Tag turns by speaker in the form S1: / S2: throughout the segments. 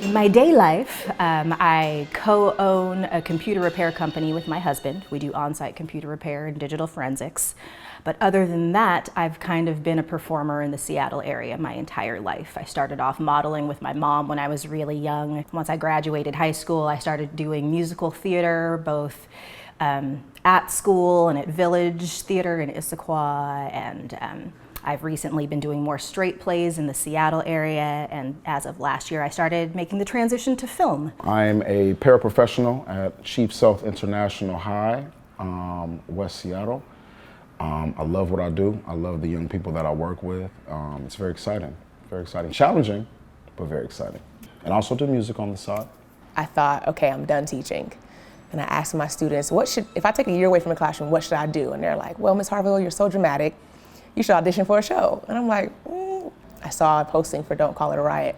S1: In my day life, I co-own a computer repair company with my husband. We do on-site computer repair and digital forensics. But other than that, I've kind of been a performer in the Seattle area my entire life. I started off modeling with my mom when I was really young. Once I graduated high school, I started doing musical theater, both at school and at Village Theater in Issaquah, and I've recently been doing more straight plays in the Seattle area, and as of last year I started making the transition to film.
S2: I'm a paraprofessional at Chief Sealth International High, West Seattle. I love what I do. I love the young people that I work with. It's very exciting, challenging, but very exciting. And I also do music on the side.
S3: I thought, okay, I'm done teaching. And I asked my students, if I take a year away from the classroom, what should I do? And they're like, well, Ms. Harville, you're so dramatic. You should audition for a show. And I'm like, I saw a posting for Don't Call It a Riot.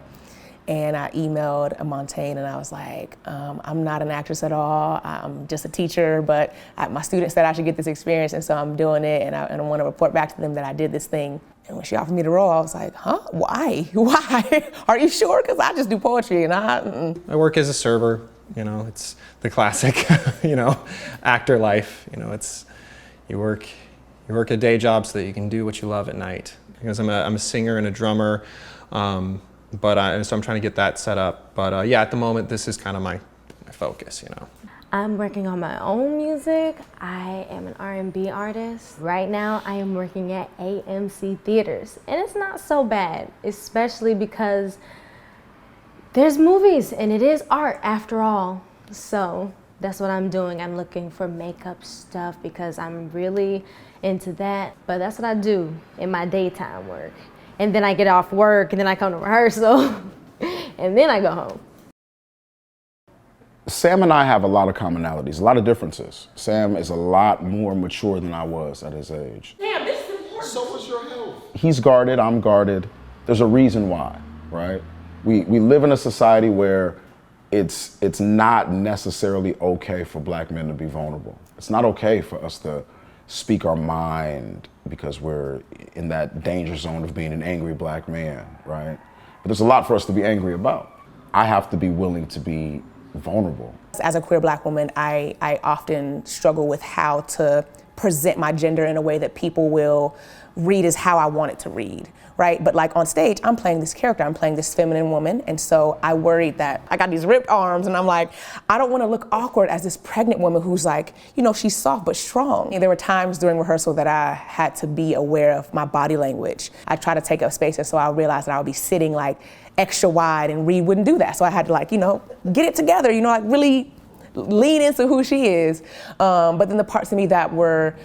S3: And I emailed a Montaigne and I was like, I'm not an actress at all. I'm just a teacher, but my students said I should get this experience, and so I'm doing it, and I want to report back to them that I did this thing. And when she offered me the role, I was like, huh, why? Why? Are you sure? Because I just do poetry and
S4: I work as a server, it's the classic, actor life. It's, you work a day job so that you can do what you love at night. Because I'm a singer and a drummer, so I'm trying to get that set up. But yeah, at the moment, this is kind of my focus,
S5: I'm working on my own music. I am an R&B artist. Right now, I am working at AMC Theaters, and it's not so bad, especially because there's movies, and it is art after all. So that's what I'm doing. I'm looking for makeup stuff because I'm really into that. But that's what I do in my daytime work. And then I get off work, and then I come to rehearsal, and then I go home.
S2: Sam and I have a lot of commonalities, a lot of differences. Sam is a lot more mature than I was at his age.
S3: Damn, this is important.
S6: So was your health.
S2: He's guarded, I'm guarded. There's a reason why, right? We live in a society where it's not necessarily okay for black men to be vulnerable. It's not okay for us to speak our mind because we're in that danger zone of being an angry black man, right? But there's a lot for us to be angry about. I have to be willing to be vulnerable.
S3: As a queer black woman, I often struggle with how to present my gender in a way that people will read as how I want it to read, right? But like on stage, I'm playing this character, I'm playing this feminine woman, and so I worried that I got these ripped arms, and I'm like, I don't want to look awkward as this pregnant woman who's like, she's soft but strong. And there were times during rehearsal that I had to be aware of my body language. I try to take up space, and so I realized that I would be sitting like extra wide, and Reed wouldn't do that. So I had to get it together, really lean into who she is. But then the parts of me that were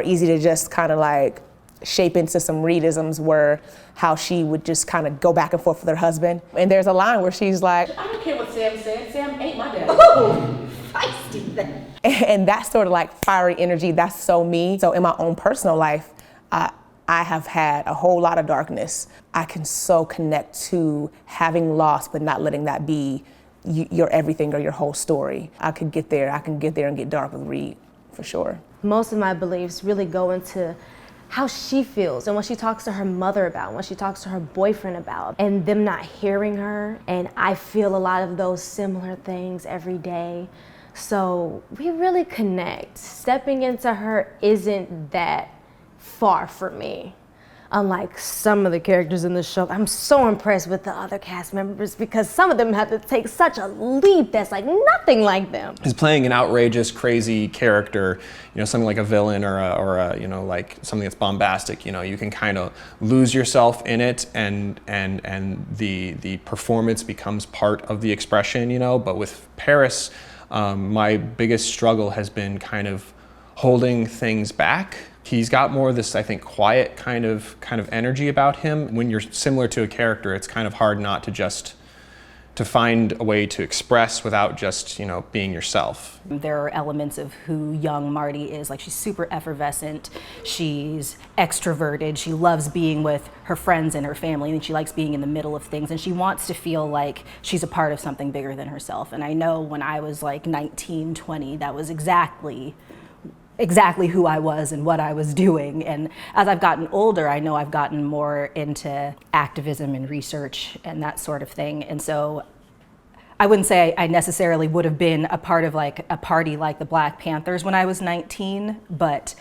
S3: easy to just kind of like shape into some Reedisms were how she would just kind of go back and forth with her husband. And there's a line where she's like, I don't care what Sam said. Sam ain't my dad. Oh, feisty then. And that sort of like fiery energy, that's so me. So in my own personal life, I have had a whole lot of darkness. I can so connect to having lost, but not letting that be your everything or your whole story. I can get there and get dark with Reed, for sure.
S5: Most of my beliefs really go into how she feels and what she talks to her mother about, what she talks to her boyfriend about, and them not hearing her. And I feel a lot of those similar things every day. So we really connect. Stepping into her isn't that far for me. Unlike some of the characters in the show, I'm so impressed with the other cast members because some of them have to take such a leap that's like nothing like them.
S4: He's playing an outrageous, crazy character, something like a villain or a like something that's bombastic. You can kind of lose yourself in it, and the performance becomes part of the expression. But with Paris, my biggest struggle has been kind of holding things back. He's got more of this, I think, quiet kind of energy about him. When you're similar to a character, it's kind of hard not to find a way to express without just, being yourself.
S1: There are elements of who young Marty is. Like, she's super effervescent, she's extroverted, she loves being with her friends and her family, and she likes being in the middle of things, and she wants to feel like she's a part of something bigger than herself. And I know when I was like 19, 20, that was exactly who I was and what I was doing. And as I've gotten older, I know I've gotten more into activism and research and that sort of thing. And so I wouldn't say I necessarily would have been a part of like a party like the Black Panthers when I was 19, but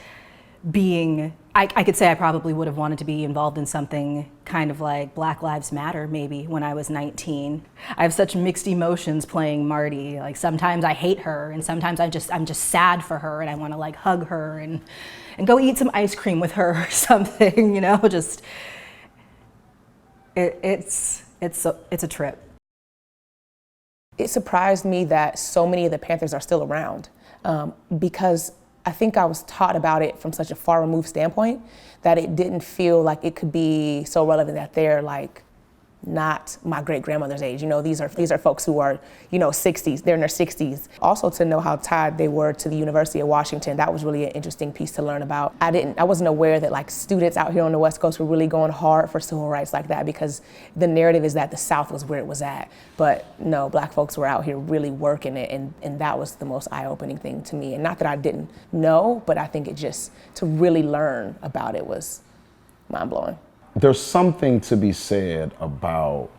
S1: I could say I probably would have wanted to be involved in something kind of like Black Lives Matter maybe when I was 19. I have such mixed emotions playing Marty. Like sometimes I hate her and sometimes I'm just sad for her and I want to like hug her and go eat some ice cream with her or something, you know, just it's a trip.
S3: It surprised me that so many of the Panthers are still around because I think I was taught about it from such a far removed standpoint that it didn't feel like it could be so relevant that they're like not my great grandmother's age. You know, these are folks who are, you know, 60s, they're in their 60s. Also to know how tied they were to the University of Washington, that was really an interesting piece to learn about. I wasn't aware that like students out here on the West Coast were really going hard for civil rights like that because the narrative is that the South was where it was at. But no, Black folks were out here really working it and that was the most eye-opening thing to me. And not that I didn't know, but I think it just, to really learn about it was mind-blowing.
S2: There's something to be said about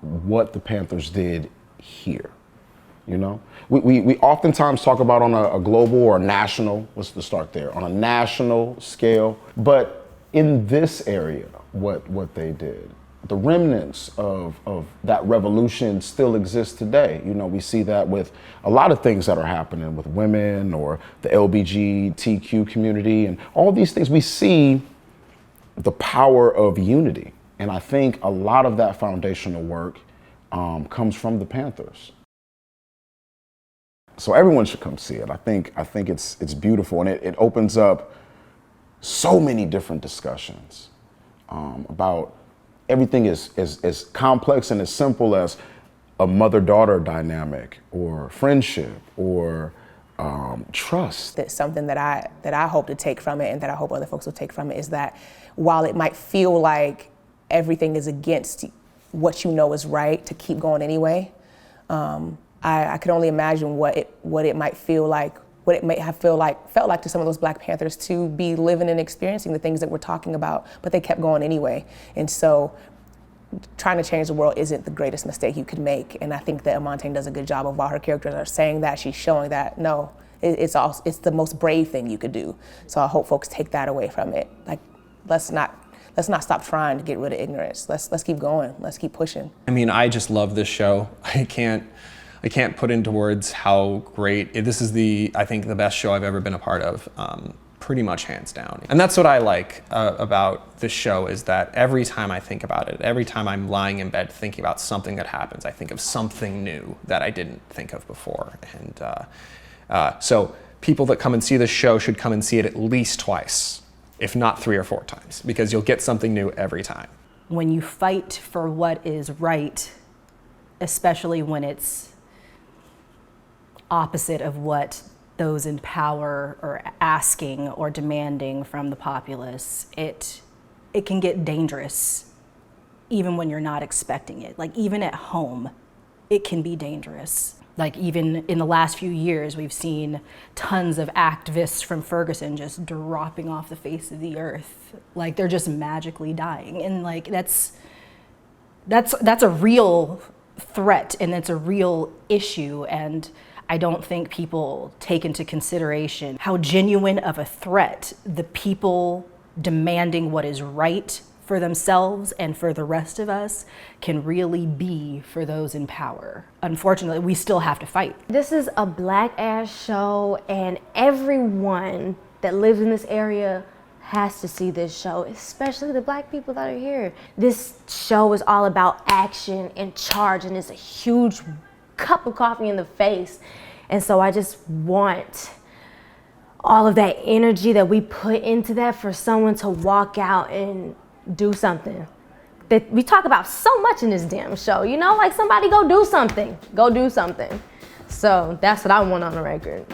S2: what the Panthers did here. You know, we oftentimes talk about on a global or a national, let's start there, on a national scale, but in this area, what they did, the remnants of that revolution still exist today. You know, we see that with a lot of things that are happening with women or the LGBTQ community and all these things. We see the power of unity. And I think a lot of that foundational work comes from the Panthers. So everyone should come see it. I think it's beautiful and it opens up so many different discussions about everything as complex and as simple as a mother-daughter dynamic or friendship or trust.
S3: That's something that I hope to take from it and that I hope other folks will take from it is that while it might feel like everything is against what you know is right to keep going anyway, I could only imagine what it might feel like, what it may have felt like to some of those Black Panthers to be living and experiencing the things that we're talking about, but they kept going anyway. And so trying to change the world isn't the greatest mistake you could make. And I think that Amante does a good job of, while her characters are saying that, she's showing that, no, it's the most brave thing you could do. So I hope folks take that away from it. Like, let's not stop trying to get rid of ignorance. Let's keep going. Let's keep pushing.
S4: I mean, I just love this show. I can't put into words how great this is. I think the best show I've ever been a part of, pretty much hands down. And that's what I like about this show is that every time I think about it, every time I'm lying in bed thinking about something that happens, I think of something new that I didn't think of before. And so people that come and see this show should come and see it at least twice, if not 3 or 4 times, because you'll get something new every time.
S1: When you fight for what is right, especially when it's opposite of what those in power are asking or demanding from the populace, it can get dangerous even when you're not expecting it. Like even at home, it can be dangerous. Like even in the last few years, we've seen tons of activists from Ferguson just dropping off the face of the earth. Like they're just magically dying. And like that's a real threat and it's a real issue. And I don't think people take into consideration how genuine of a threat the people demanding what is right for themselves and for the rest of us can really be for those in power. Unfortunately, we still have to fight.
S5: This is a Black ass show and everyone that lives in this area has to see this show, especially the Black people that are here. This show is all about action and charge and it's a huge cup of coffee in the face. And so I just want all of that energy that we put into that for someone to walk out and do something. That we talk about so much in this damn show, you know, like somebody go do something. So that's what I want on the record.